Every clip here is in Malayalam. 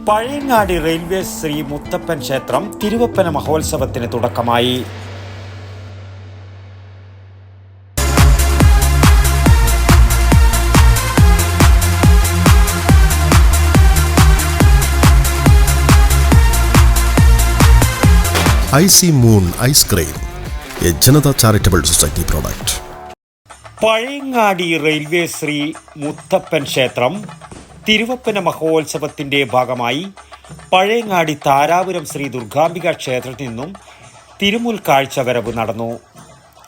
പഴയങ്ങാടി റെയിൽവേ ശ്രീ മുത്തപ്പൻ ക്ഷേത്രം തിരുവപ്പന മഹോത്സവത്തിന് തുടക്കമായി. Icy moon ice cream, A Janata charitable society product. Pazhayangadi railway Sri Muthappan ക്ഷേത്രം തിരുവപ്പന മഹോത്സവത്തിന്റെ ഭാഗമായി പഴയങ്ങാടി താരാപുരം ശ്രീ ദുർഗാംബിക ക്ഷേത്രത്തിൽ നിന്നും തിരുമുൽ കാഴ്ചവരവ് നടന്നു.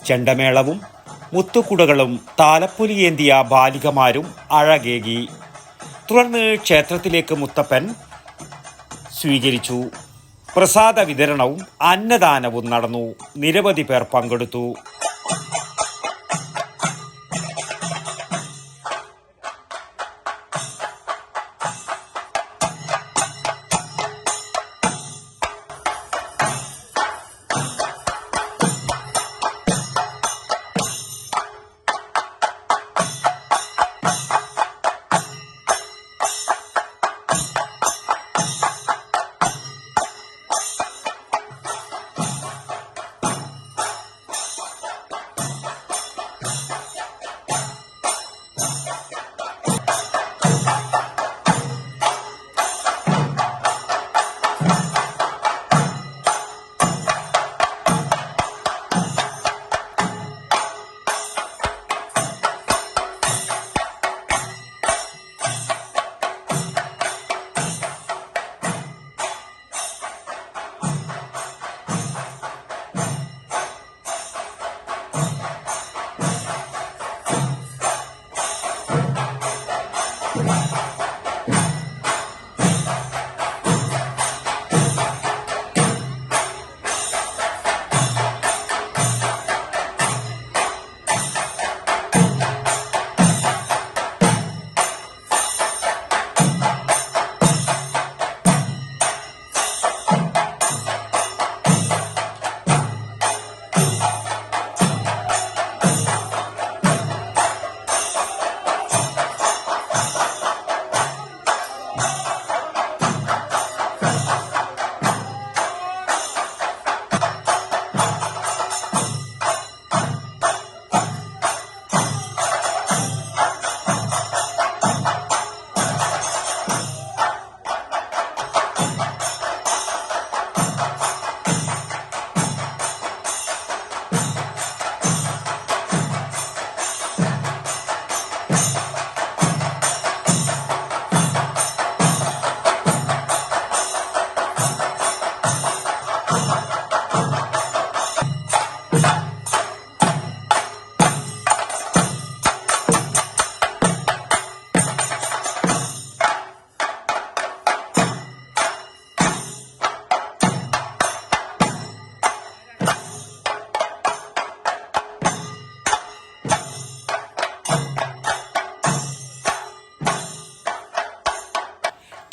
ചെണ്ടമേളവും മുത്തുകുടകളും താലപ്പൊലിയേന്തിയ ബാലികമാരും അഴകേകി. തുടർന്ന് ക്ഷേത്രത്തിലേക്ക് മുത്തപ്പൻ സ്വീകരിച്ചു. പ്രസാദ വിതരണവും അന്നദാനവും നടന്നു. നിരവധി പേർ പങ്കെടുത്തു.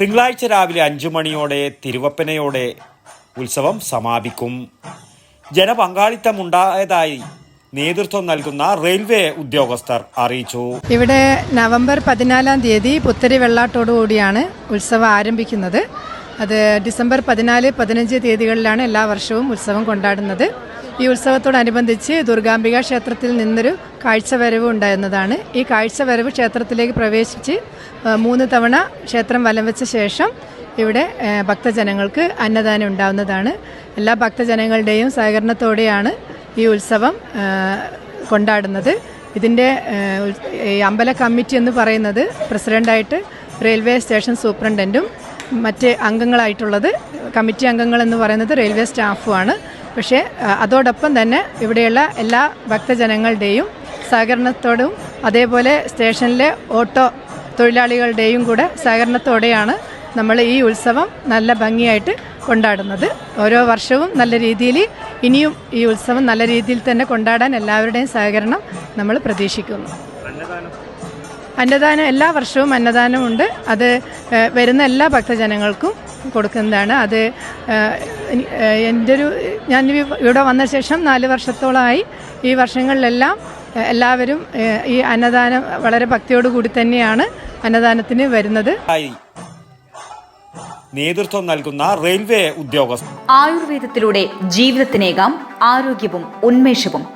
തിങ്കളാഴ്ച രാവിലെ 5 മണിയോടെ തിരുവപ്പനയോടെ ഉത്സവം സമാപിക്കും. ജനപങ്കാളിത്തമുണ്ടായതായി നേതൃത്വം നൽകുന്ന റെയിൽവേ ഉദ്യോഗസ്ഥർ അറിയിച്ചു. ഇവിടെ നവംബർ 14 തീയതി പുത്തരി വെള്ളാട്ടോടുകൂടിയാണ് ഉത്സവം ആരംഭിക്കുന്നത്. അത് ഡിസംബർ 14, 15 തീയതികളിലാണ് എല്ലാ വർഷവും ഉത്സവം കൊണ്ടാടുന്നത്. ഈ ഉത്സവത്തോടനുബന്ധിച്ച് ദുർഗാംബിക ക്ഷേത്രത്തിൽ നിന്നൊരു കാഴ്ചവരവ് ഉണ്ടായിരുന്നതാണ്. ഈ കാഴ്ചവരവ് ക്ഷേത്രത്തിലേക്ക് പ്രവേശിച്ച് 3 തവണ ക്ഷേത്രം വലം വെച്ച ശേഷം ഇവിടെ ഭക്തജനങ്ങൾക്ക് അന്നദാനം ഉണ്ടാവുന്നതാണ്. എല്ലാ ഭക്തജനങ്ങളുടെയും സഹകരണത്തോടെയാണ് ഈ ഉത്സവം കൊണ്ടാടുന്നത്. ഇതിൻ്റെ അമ്പല കമ്മിറ്റി എന്ന് പറയുന്നത് പ്രസിഡൻ്റായിട്ട് റെയിൽവേ സ്റ്റേഷൻ സൂപ്രണ്ടൻറ്റും മറ്റ് അംഗങ്ങളായിട്ടുള്ളത് കമ്മിറ്റി അംഗങ്ങൾ എന്ന് പറയുന്നത് റെയിൽവേ സ്റ്റാഫുമാണ്. പക്ഷേ അതോടൊപ്പം തന്നെ ഇവിടെയുള്ള എല്ലാ ഭക്തജനങ്ങളുടെയും സഹകരണത്തോടും അതേപോലെ സ്റ്റേഷനിലെ ഓട്ടോ തൊഴിലാളികളുടെയും കൂടെ സഹകരണത്തോടെയാണ് നമ്മൾ ഈ ഉത്സവം നല്ല ഭംഗിയായിട്ട് കൊണ്ടാടുന്നത്. ഓരോ വർഷവും നല്ല രീതിയിൽ ഇനിയും ഈ ഉത്സവം നല്ല രീതിയിൽ തന്നെ കൊണ്ടാടാൻ എല്ലാവരുടെയും സഹകരണം നമ്മൾ പ്രതീക്ഷിക്കുന്നു. അന്നദാനം എല്ലാ വർഷവും അന്നദാനമുണ്ട്. അത് വരുന്ന എല്ലാ ഭക്തജനങ്ങൾക്കും കൊടുക്കുന്നതാണ്. അത് ഞാൻ ഇവിടെ വന്ന ശേഷം 4 വർഷത്തോളമായി ഈ വർഷങ്ങളിലെല്ലാം എല്ലാവരും ഈ അന്നദാനം വളരെ ഭക്തിയോടുകൂടി തന്നെയാണ് അന്നദാനത്തിന് വരുന്നത്. നേതൃത്വം നൽകുന്ന റെയിൽവേ ഉദ്യോഗസ്ഥർ. ആയുർവേദത്തിലൂടെ ജീവിതത്തിനേകാം ആരോഗ്യവും ഉന്മേഷവും.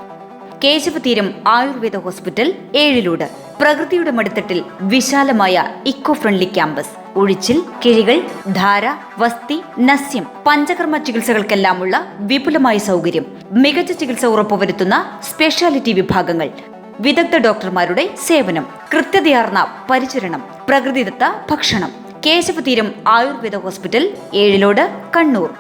കേശവതീരം ആയുർവേദ ഹോസ്പിറ്റൽ, ഏഴിലൂട്. പ്രകൃതിയുടെ മടിത്തട്ടിൽ വിശാലമായ ഇക്കോ ഫ്രണ്ട്ലി ക്യാമ്പസ്. ഒഴിച്ചിൽ, കിഴികൾ, ധാര, വസ്തി, നസ്യം, പഞ്ചകർമ്മ ചികിത്സകൾക്കെല്ലാമുള്ള വിപുലമായ സൗകര്യം. മികച്ച ചികിത്സ ഉറപ്പുവരുത്തുന്ന സ്പെഷ്യാലിറ്റി വിഭാഗങ്ങൾ. വിദഗ്ധ ഡോക്ടർമാരുടെ സേവനം. കൃത്യതയാർന്ന പരിചരണം. പ്രകൃതിദത്ത ഭക്ഷണം. കേശവതീരം ആയുർവേദ ഹോസ്പിറ്റൽ, ഏഴിലോട്, കണ്ണൂർ.